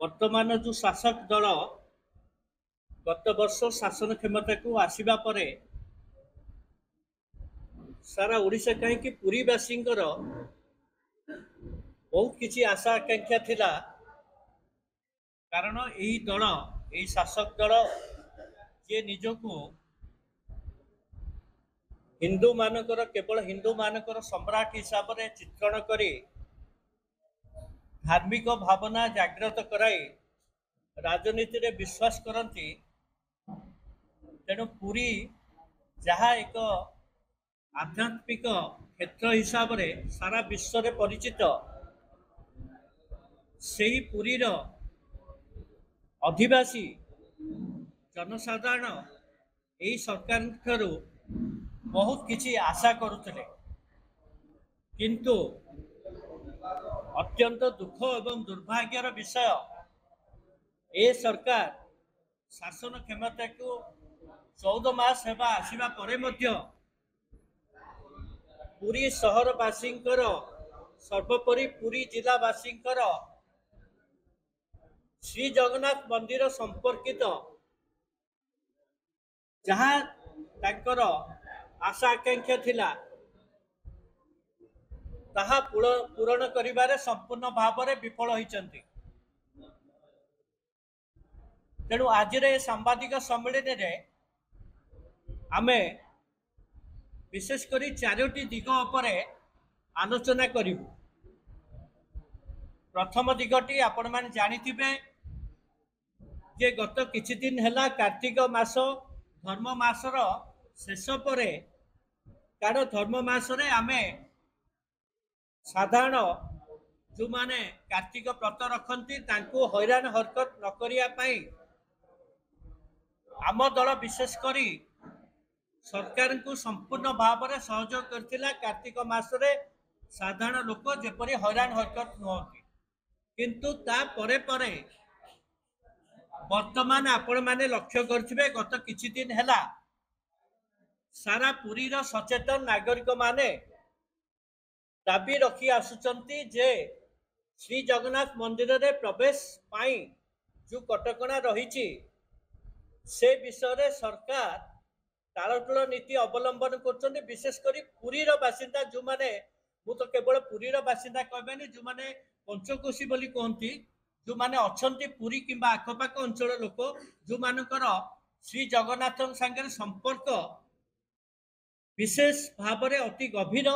वर्तमान जो शासक दल गत वर्ष शासन क्षमता को आसवा पर सारा ओडिशा कहीं पुरीवासी बहुत किसी आशा आकांक्षा थिला कारण यही दल यही शासक दल जे निजको हिंदू मानकर केवल हिंदू मानकर सम्राट हिसाब से चित्रण करी धार्मिक भावना जागृत कराई राजनीति रे विश्वास करती तेणु पुरी जहाँ एक आध्यात्मिक क्षेत्र हिसाब से सारा विश्व में परिचित से ही पुरीर अधिवासी जनसाधारण यही सरकार ठारू बहुत किसी आशा करुले किंतु अत्यंत दुख एवं दुर्भाग्यर विषय ए सरकार शासन क्षमता को 14 मास हेबा आसीबा परे मध्य पुरी सहरवासी सर्वोपरि पुरी जिलावासी श्री जगन्नाथ मंदिर संपर्कित जहाँ तांकर आशा आकांक्षा थिला ताहा पूरण करिबारे संपूर्ण भाव में विफल होइचंती। तेणु आज सांबादिक सम्मेलन में आमे विशेषकर 4टी दिग उपर आलोचना करूँ। प्रथम दिगटी आपण मैंने जानिथिबे जे गत किछि दिन हैला कार्तिक मास धर्म मासर शेष पर कारण धर्म मासरे आमे साधारण जो माने कार्तिक व्रत रखती हैरान हरकत न करिया पाई आम दल विशेष करी सरकार को संपूर्ण भाव में सहयोग करथिला कार्तिक मासरे साधारण लोक जेपरी हैरान हरकत नुहति किंतु ता परे परे वर्तमान आपण माने लक्ष्य करथिबे गत किछि दिन हैला सारा पुरी रो सचेतन नागरिक माने दाबी रखी आसुचंती जे श्री जगन्नाथ मंदिर रे प्रवेश पाई जो कटकणा रही से विषय रे सरकार टालटुल नीति अवलंबन कर विशेषकर पुरीर बासिंदा जो माने मु तो केवल पुरीर बासिंदा कहबेनी जो माने पंचकोशी बोली कहती जो माने अछंती पुरी किंबा आखपाख अंचल लोक जो मानकर श्री जगन्नाथ संगे संपर्क विशेष भाव में अति गभीर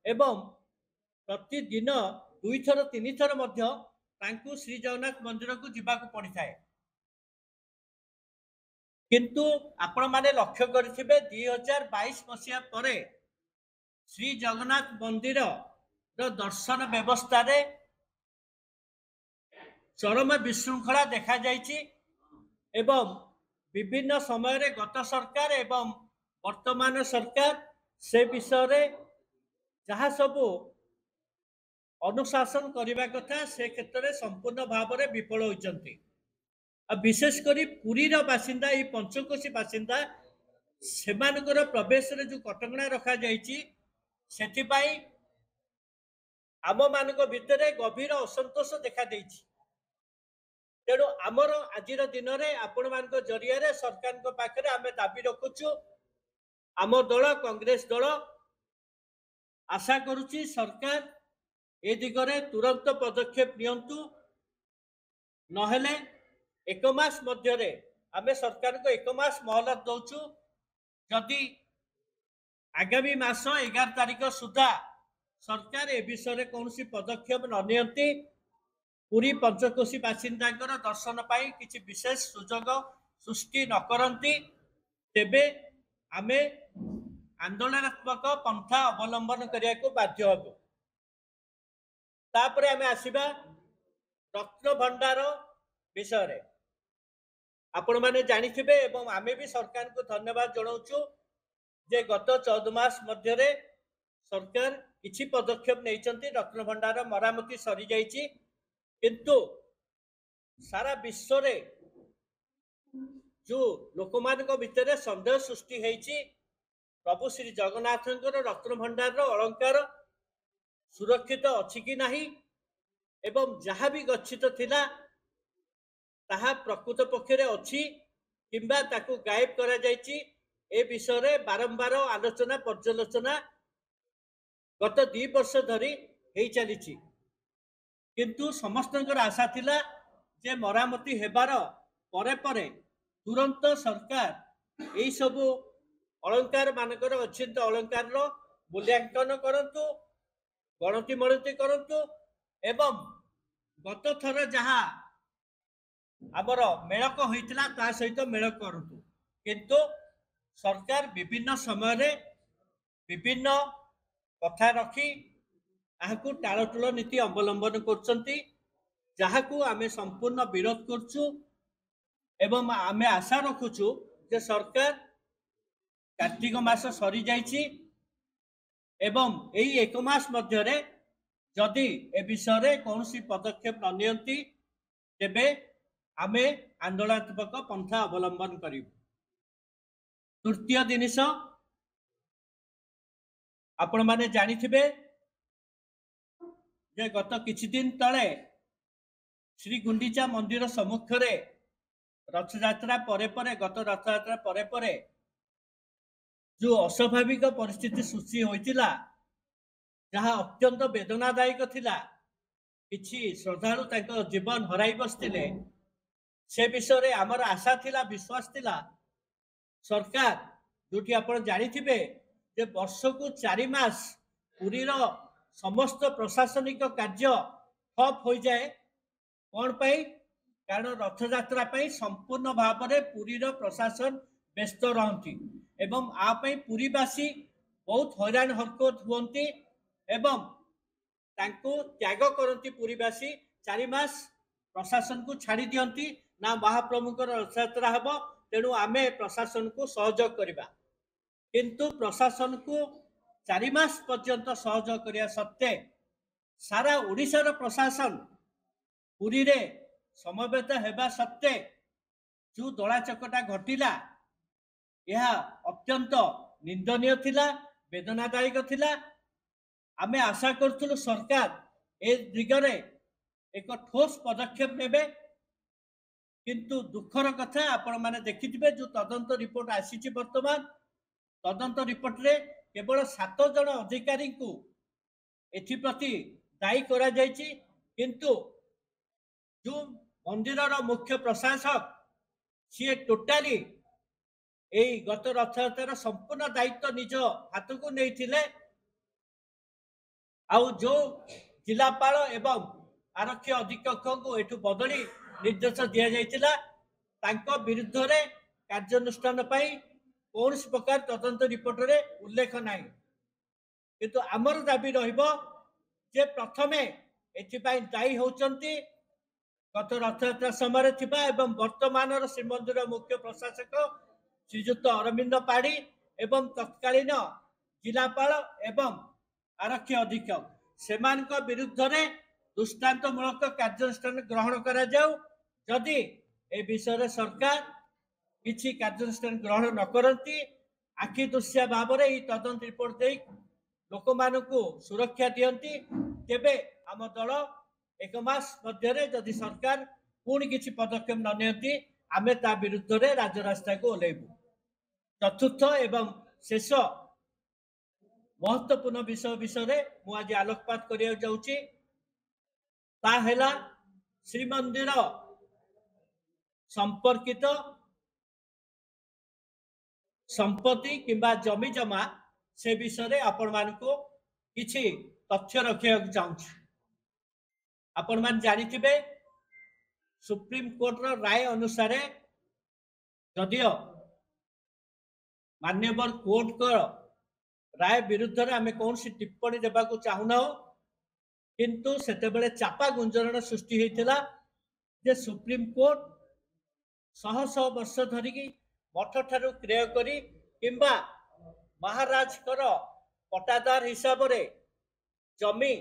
एवं प्रतिदिन 2 थर 3 थर मध्य तांकु श्री जगन्नाथ मंदिर को जीवाक पड़ी थाए किंतु आपण माने लक्ष्य करिथिबे 2022 मसीहा परे श्री जगन्नाथ मंदिर रो दर्शन व्यवस्था रे चरम विशृंखला देखा जाइछि एवं विभिन्न समय रे गत सरकार एवं वर्तमान सरकार से विषय रे जहाँ सबू अनुशासन करने कथा से क्षेत्र में संपूर्ण भाव में विफल होती विशेषकर पुरीर बासिंदा ये पंचकोशी बासिंदा से प्रवेश रे जो कटकणा रखा जाई आम मान भितर गभीर असंतोष देखा देइछि। तेणु आमर आज दिन में आपण मान जरिया सरकार पाखे आम दाबी रखुचु आम दल कांग्रेस दल आशा करुच्ची सरकार ए दिगरे तुरंत पदक्षेप नियंतु नहेले 1 मास मध्य आम सरकार को 1 मास मोहलत दौचु जदि आगामी मास 11 तारिख सुधा सरकार ए विषय कौन पदक्षेप न नियंती पुरी पंचकोशी बासिंदा दर्शन पाई किसी विशेष सुजोग सृष्टि न करती तेबे आमे आंदोलनात्मक पंथा अवलंबन करने को बाध्य हबु। तापरे आमे आसीबा रत्न भंडार विषय रे आपण माने जानिथिबे एवं आमे भी सरकार को धन्यवाद जणाउछु जे गत 14 मास मध्य रे सरकार किछि पदक्षेप नैचंती रत्न भंडार मरामती सरी जाइछि किंतु सारा विश्व रे जो लोक मान भितर संदेह सृष्टि होइछि प्रभु श्री जगन्नाथ रत्न भंडार अलंकार सुरक्षित अच्छी कि नहीं एवं जहाँ भी गच्छित थिला ତାହା ପ୍ରକୃତ ପକ୍ଷରେ ଅଛି କିମ୍ବା ତାକୁ ଗାୟବ କରାଯାଇଛି ଏ ବିଷୟରେ ବାରମ୍ବାର ଆଲୋଚନା ପର୍ଯ୍ୟାଲୋଚନା ଗତ 2 ବର୍ଷ ଧରି ହେଇ ଚାଲିଛି। କିନ୍ତୁ ସମସ୍ତଙ୍କର ଆଶା ଥିଲା ଯେ ମରାମତି ହେବାର ପରେ ପରେ ତୁରନ୍ତ ସରକାର ଏଇ ସବୁ ଅଳଙ୍କାର ମାନଙ୍କର ଅଚ୍ଛିନ୍ନ ଅଳଙ୍କାରର ମୂଲ୍ୟାଙ୍କନ କରନ୍ତୁ, ଗଣତି ମଣତି କରନ୍ତୁ ଏବଂ ଗତ ଥର ଯାହା ଆମର ମେଳକ ହୋଇଥିଲା ତା ସହିତ ମେଳ କରନ୍ତୁ। କିନ୍ତୁ ସରକାର ବିଭିନ୍ନ ସମୟରେ ବିଭିନ୍ନ କଥା ରଖି ଏହାକୁ ଟାଳଟୁଳ ନୀତି ଅବଲମ୍ବନ କରୁଛନ୍ତି, ଯାହାକୁ ଆମେ ସମ୍ପୂର୍ଣ୍ଣ ବିରୋଧ କରୁଛୁ ଏବଂ ଆମେ ଆଶା ରଖୁଛୁ ଯେ ସରକାର କାର୍ତ୍ତିକ ମାସ ସରିଯାଇଛି ଏବଂ ଏଇ 1 ମାସ ମଧ୍ୟରେ ଯଦି ଏ ବିଷୟରେ କୌଣସି ପଦକ୍ଷେପ ନ ନିଅନ୍ତି ତେବେ ଆମେ ଆନ୍ଦୋଳନାତ୍ମକ ପନ୍ଥା ଅବଲମ୍ବନ କରିବୁ। ତୃତୀୟ ଜିନିଷ, ଆପଣମାନେ ଜାଣିଥିବେ ଯେ ଗତ କିଛି ଦିନ ତଳେ ଶ୍ରୀ ଗୁଣ୍ଡିଚା ମନ୍ଦିର ସମ୍ମୁଖରେ ରଥଯାତ୍ରା ପରେ ଗତ ରଥଯାତ୍ରା ପରେ ଯେଉଁ ଅସ୍ୱାଭାବିକ ପରିସ୍ଥିତି ସୃଷ୍ଟି ହୋଇଥିଲା, ଯାହା ଅତ୍ୟନ୍ତ ବେଦନାଦାୟକ ଥିଲା, କିଛି ଶ୍ରଦ୍ଧାଳୁ ତାଙ୍କ ଜୀବନ ହରାଇ ବସିଥିଲେ। ସେ ବିଷୟରେ ଆମର ଆଶା ଥିଲା, ବିଶ୍ୱାସ ଥିଲା ସରକାର, ଯୋଉଠି ଆପଣ ଜାଣିଥିବେ ଯେ ବର୍ଷକୁ 4 ମାସ ପୁରୀର ସମସ୍ତ ପ୍ରଶାସନିକ କାର୍ଯ୍ୟ ଠପ୍ ହୋଇଯାଏ। କ'ଣ ପାଇଁ? କାରଣ ରଥଯାତ୍ରା ପାଇଁ ସମ୍ପୂର୍ଣ୍ଣ ଭାବରେ ପୁରୀର ପ୍ରଶାସନ ବ୍ୟସ୍ତ ରହନ୍ତି ଏବଂ ଆ ପାଇଁ ପୁରୀବାସୀ ବହୁତ ହଇରାଣ ହରକତ ହୁଅନ୍ତି ଏବଂ ତାଙ୍କୁ ତ୍ୟାଗ କରନ୍ତି। ପୁରୀବାସୀ 4 ମାସ ପ୍ରଶାସନକୁ ଛାଡ଼ି ଦିଅନ୍ତି, ନା ମହାପ୍ରଭୁଙ୍କର ରଥଯାତ୍ରା ହେବ, ତେଣୁ ଆମେ ପ୍ରଶାସନକୁ ସହଯୋଗ କରିବା। କିନ୍ତୁ ପ୍ରଶାସନକୁ 4 ମାସ ପର୍ଯ୍ୟନ୍ତ ସହଯୋଗ କରିବା ସତ୍ତ୍ୱେ ସାରା ଓଡ଼ିଶାର ପ୍ରଶାସନ ପୁରୀରେ ସମବେତ ହେବା ସତ୍ତ୍ୱେ ଯେଉଁ ଦଳା ଚକଟା ଘଟିଲା, ଏହା ଅତ୍ୟନ୍ତ ନିନ୍ଦନୀୟ ଥିଲା, ବେଦନାଦାୟକ ଥିଲା। ଆମେ ଆଶା କରୁଥିଲୁ ସରକାର ଏ ଦିଗରେ ଏକ ଠୋସ୍ ପଦକ୍ଷେପ ନେବେ। କିନ୍ତୁ ଦୁଃଖର କଥା, ଆପଣମାନେ ଦେଖିଥିବେ ଯେଉଁ ତଦନ୍ତ ରିପୋର୍ଟ ଆସିଛି ବର୍ତ୍ତମାନ, ତଦନ୍ତ ରିପୋର୍ଟରେ କେବଳ 7 ଜଣ ଅଧିକାରୀଙ୍କୁ ଏଥିପ୍ରତି ଦାୟୀ କରାଯାଇଛି। କିନ୍ତୁ ଯେଉଁ ମନ୍ଦିରର ମୁଖ୍ୟ ପ୍ରଶାସକ, ସିଏ ଟୋଟାଲି ଏଇ ଗତ ରଥଯାତ୍ରାର ସମ୍ପୂର୍ଣ୍ଣ ଦାୟିତ୍ୱ ନିଜ ହାତକୁ ନେଇଥିଲେ। ଆଉ ଯେଉଁ ଜିଲ୍ଲାପାଳ ଏବଂ ଆରକ୍ଷୀ ଅଧୀକ୍ଷକଙ୍କୁ ଏଠୁ ବଦଳି ନିର୍ଦ୍ଦେଶ ଦିଆଯାଇଥିଲା, ତାଙ୍କ ବିରୁଦ୍ଧରେ କାର୍ଯ୍ୟାନୁଷ୍ଠାନ ପାଇଁ କୌଣସି ପ୍ରକାର ତଦନ୍ତ ରିପୋର୍ଟରେ ଉଲ୍ଲେଖ ନାହିଁ। କିନ୍ତୁ ଆମର ଦାବି ରହିବ ଯେ ପ୍ରଥମେ ଏଥିପାଇଁ ଦାୟୀ ହେଉଛନ୍ତି ଗତ ରଥଯାତ୍ରା ସମୟରେ ଥିବା ଏବଂ ବର୍ତ୍ତମାନର ଶ୍ରୀମନ୍ଦିର ମୁଖ୍ୟ ପ୍ରଶାସକ ଶ୍ରୀଯୁକ୍ତ ଅରବିନ୍ଦ ପାଢ଼ୀ ଏବଂ ତତ୍କାଳୀନ ଜିଲ୍ଲାପାଳ ଏବଂ ଆରକ୍ଷୀ ଅଧୀକ୍ଷକ, ସେମାନଙ୍କ ବିରୁଦ୍ଧରେ ଦୃଷ୍ଟାନ୍ତମୂଳକ କାର୍ଯ୍ୟାନୁଷ୍ଠାନ ଗ୍ରହଣ କରାଯାଉ। ଯଦି ଏ ବିଷୟରେ ସରକାର କିଛି କାର୍ଯ୍ୟାନୁଷ୍ଠାନ ଗ୍ରହଣ ନ କରନ୍ତି, ଆଖି ଦୃଶିଆ ଭାବରେ ଏହି ତଦନ୍ତ ରିପୋର୍ଟ ଦେଇ ଲୋକମାନଙ୍କୁ ସୁରକ୍ଷା ଦିଅନ୍ତି, ତେବେ ଆମ ଦଳ 1 ମାସ ମଧ୍ୟରେ ଯଦି ସରକାର ପୁଣି କିଛି ପଦକ୍ଷେପ ନ ନିଅନ୍ତି, ଆମେ ତା ବିରୁଦ୍ଧରେ ରାଜରାସ୍ତାକୁ ଓହ୍ଲାଇବୁ। ଚତୁର୍ଥ ଏବଂ ଶେଷ ମହତ୍ୱପୂର୍ଣ୍ଣ ବିଷୟରେ ମୁଁ ଆଜି ଆଲୋକପାତ କରିବାକୁ ଯାଉଛି। ତା ହେଲା ଶ୍ରୀମନ୍ଦିର ସମ୍ପର୍କିତ ସମ୍ପତ୍ତି କିମ୍ବା ଜମି ଜମା, ସେ ବିଷୟରେ ଆପଣମାନଙ୍କୁ କିଛି ତଥ୍ୟ ରଖିବାକୁ ଚାହୁଁଛି। ଆପଣମାନେ ଜାଣିଥିବେ ସୁପ୍ରିମକୋର୍ଟର ରାୟ ଅନୁସାରେ ଯଦିଓ ମାନ୍ୟବର କୋର୍ଟଙ୍କ ରାୟ ବିରୁଦ୍ଧରେ ଆମେ କୌଣସି ଟିପ୍ପଣୀ ଦେବାକୁ ଚାହୁଁନାହୁଁ, କିନ୍ତୁ ସେତେବେଳେ ଚାପା ଗୁଞ୍ଜରଣ ସୃଷ୍ଟି ହୋଇଥିଲା ଯେ ସୁପ୍ରିମକୋର୍ଟ ଶହ ଶହ ବର୍ଷ ଧରିକି ମଠଠାରୁ କ୍ରୟ କରି କିମ୍ବା ମହାରାଜଙ୍କର ପଟ୍ଟାଦାର ହିସାବରେ ଜମି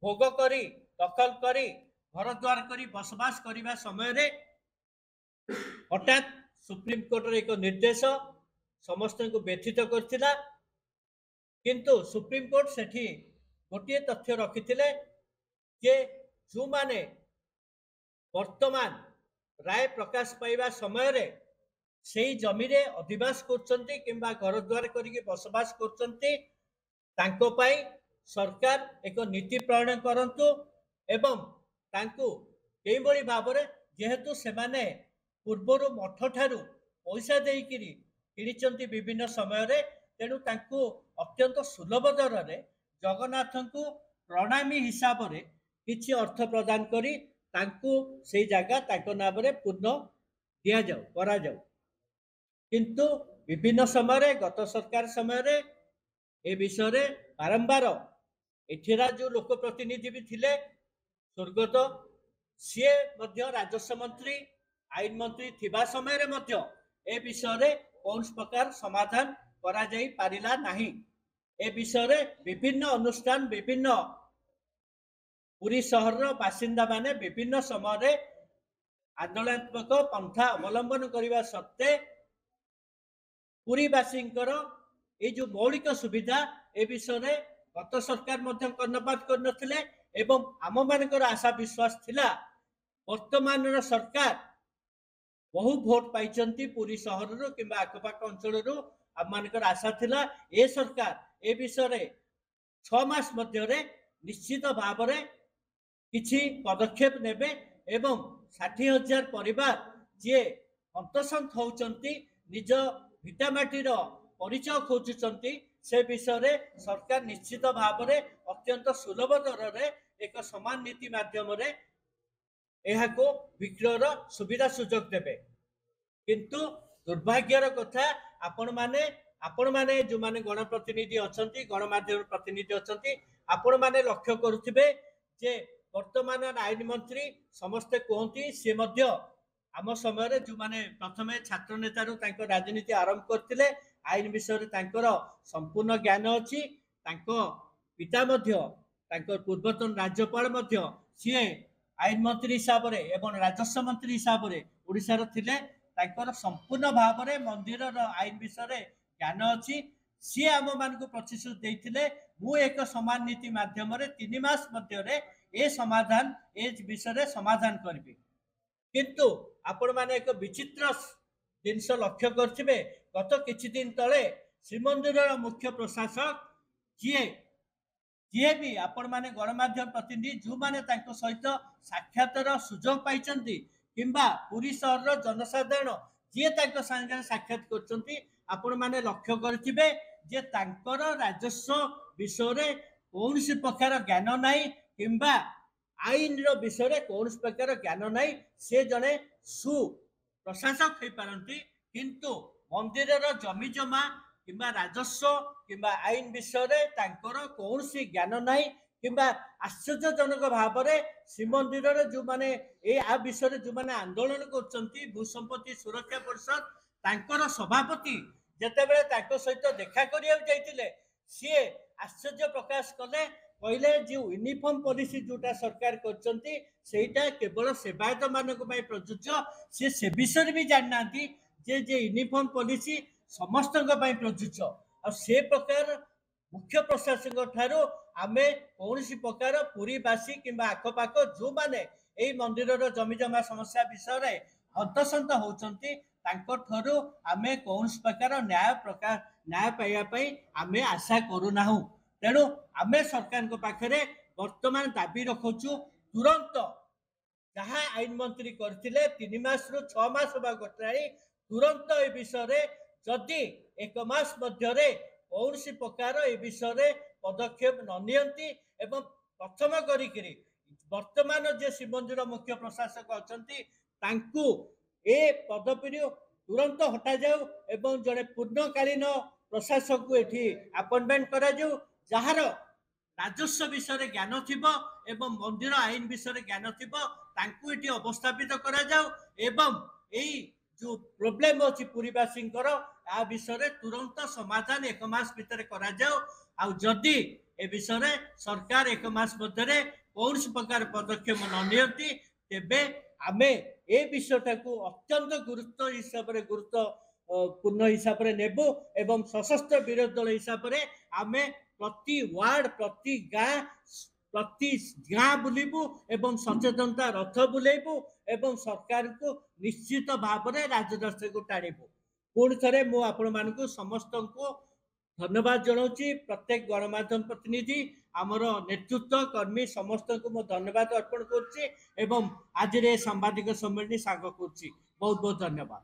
ଭୋଗ କରି ଦଖଲ କରି ଘରଦ୍ୱାର କରି ବସବାସ କରିବା ସମୟରେ ହଠାତ୍ ସୁପ୍ରିମକୋର୍ଟର ଏକ ନିର୍ଦ୍ଦେଶ ସମସ୍ତଙ୍କୁ ବ୍ୟଥିତ କରିଥିଲା। କିନ୍ତୁ ସୁପ୍ରିମକୋର୍ଟ ସେଠି ଗୋଟିଏ ତଥ୍ୟ ରଖିଥିଲେ ଯେ ଯେଉଁମାନେ ବର୍ତ୍ତମାନ राय प्रकाश पाइबा समय रे सेई जमी रे अधिवास करछन्ती किंबा घर द्वार करिके बसवास करछन्ती तांको पाई सरकार एक नीति प्रणयन करंतु एवं तांको केई बड़ी भाबरे जेहेतु सेमाने पूर्वरु मठ ठारू पैसा देइकिरी किनिचन्ती विभिन्न समय रे तेणु तांको अत्यंत सुलभ दर रे जगन्नाथଙ୍କୁ प्रणामी हिसाब रे किछि अर्थ प्रदान करी तांको सेई जागा तांको नाम रे पूर्ण दिया जाऊ करा जाऊ किंतु विभिन्न समय रे गत सरकार समय रे ए विषय रे बारंबार एठिरा जो लोक प्रतिनिधि भी थिले स्वर्गत सी राजस्व मंत्री आईन मंत्री थिबा समय रे मध्य ए विषय रे कौन प्रकार समाधान करा जाई पारिला नाही ए विषय रे विभिन्न अनुष्ठान विभिन्न पुरी सहर बासिंदा माने विभिन्न समय रे आंदोलनात्मक पंथा अवलंबन करने सत्वे पुरीवासींकर ये जो मौलिक सुविधा ए विषय रे गत सरकार मध्य कर्णपात करनथिले एवं आम मानकर आशा विश्वास थिला वर्तमान सरकार बहु भोट पाइचंती पुरी सहर रो किंबा आखपाख अंचल रो आम मानकर आशा थिला ए सरकार ए विषय रे 6 मास मध्य रे निश्चित भाव रे किछि पदक्षेप नेबे एवं 60,000 परिवार जे हंतसंत होउचंती निज भिटामाटीर परिचय खोजुचंती से विषय रे सरकार निश्चित भाव रे अत्यंत सुलभ दर रे एक समान नीति माध्यम रे एहा को विक्रयर सुविधा सुजोग देबे किंतु दुर्भाग्यर कथा आपण माने जो माने गणप्रतिनिधि अछंती गणमाध्यम प्रतिनिधि अछंती आपण माने लक्ष्य करुथिबे जे वर्तमान आईन मंत्री समस्ते कहती सी मध्य आम समय जो माने प्रथमे छात्र नेता राजनीति आरंभ करते आईन विषय संपूर्ण ज्ञान अच्छी पिता पूर्वतन राज्यपाल सी आईन मंत्री हिसाब से एवं राजस्व मंत्री हिसाब से ओडिशार थिले संपूर्ण भाव में मंदिर आईन विषय ज्ञान अच्छी सी आम मान प्रतिश्रुति देते मु एक समान नीति माध्यम 3 मास मध्य ए समाधान ए विषय समाधान करी किंतु आपण माने एक विचित्र जिनस लक्ष्य करथिबे गत किछि दिन तले श्रीमंदिर मुख्य प्रशासक जी भी आपण माने गणमाध्यम प्रतिनिधि जो माने तांको सहित साक्षातर सुजोग पाइचंती किंबा पुरी सहर जनसाधारण जी तांको संगे साक्षात करचंती आपण माने लक्ष्य करथिबे जे तांकर राजस्व विषय कौन प्रकार ज्ञान नाई किंबा आईन रो विषय कौन प्रकार ज्ञान नाई से जने सु प्रशासक हो पारती किंतु मंदिर जमी जमा किंबा राजस्व किंबा आईन विषय कौन ज्ञान नाई किंबा आश्चर्यजनक भाव में श्रीमंदिर जो माने ए आ विषय जो माने आंदोलन करचंती भूसंपत्ति सुरक्षा परिषद तांकर सभापति जेतेबेले सहित देखा करिया जाइतिले सी आश्चर्य प्रकाश कले कहले जो यूनिफॉर्म पॉलिसी जोटा सरकार करचंती सेटा केवल सेवायत मानक पई प्रযোज्य से विषय भी जानना जे जे यूनिफॉर्म पॉलिसी समस्त पई प्रযোज्य आ से प्रकार मुख्य प्रशासक ठारो आमे कौन प्रकार पुरीवासी किंबा आखपाख जो माने ए मंदिर जमी जमा समस्या विषय हंतसंत होचंती ठारो आमे कौन प्रकार न्याय पाइबा आमे आशा करूना तेणु आमे सरकार पाखरे वर्तमान दाबी रखुचु तुरंत जहाँ आईन मंत्री करथिले 3 मास रु 6 मास होबा गटाई तुरंत ए विषय जदि 1 मास मध्य कौन प्रकार ए विषय पदक्षेप न नियंती एवं प्रथम करी वर्तमान जे श्रीमंदिर मुख्य प्रशासक अछंती तांकु ए पदवी तुरंत हटा जाऊ एवं जड़े पूर्णकालीन प्रशासक को एठी अपॉइंटमेंट करा जाऊ जार राजस्व विषय ज्ञान थिबो एवं मंदिर आईन विषय ज्ञान थिबो तांकु एठी अवस्थापित करा जाऊ एवं एई जो प्रॉब्लम अछि पुरीवासींकर आ विषय तुरंत समाधान 1 मास भीतर करा जाऊ आ जदि ए विषय सरकार 1 मास मध्य कौन प्रकार पदक्षेप न नियंती तेबे आमे ए विषयटा को अत्यंत गुरुत्व हिसाब रे गुरुत्वपूर्ण हिसाब रे नेबो एवं सशस्त्र विरोधी दल हिसाब रे आमे प्रति वार्ड प्रति गाँ प्रति गाँ बुलू एवं सचेतनता रथ बुलेबू एवं सरकार को निश्चित भाव में राजदर्शी को टाणीबू। पुणी थे मुझे समस्त को धन्यवाद जनाऊँगी। प्रत्येक गणमाध्यम प्रतिनिधि आमर नेतृत्व कर्मी समस्त को मो धन्यवाद अर्पण करुच्ची एवं आज सांबादिक सम्मेलन साग करुच्ची। बहुत बहुत धन्यवाद।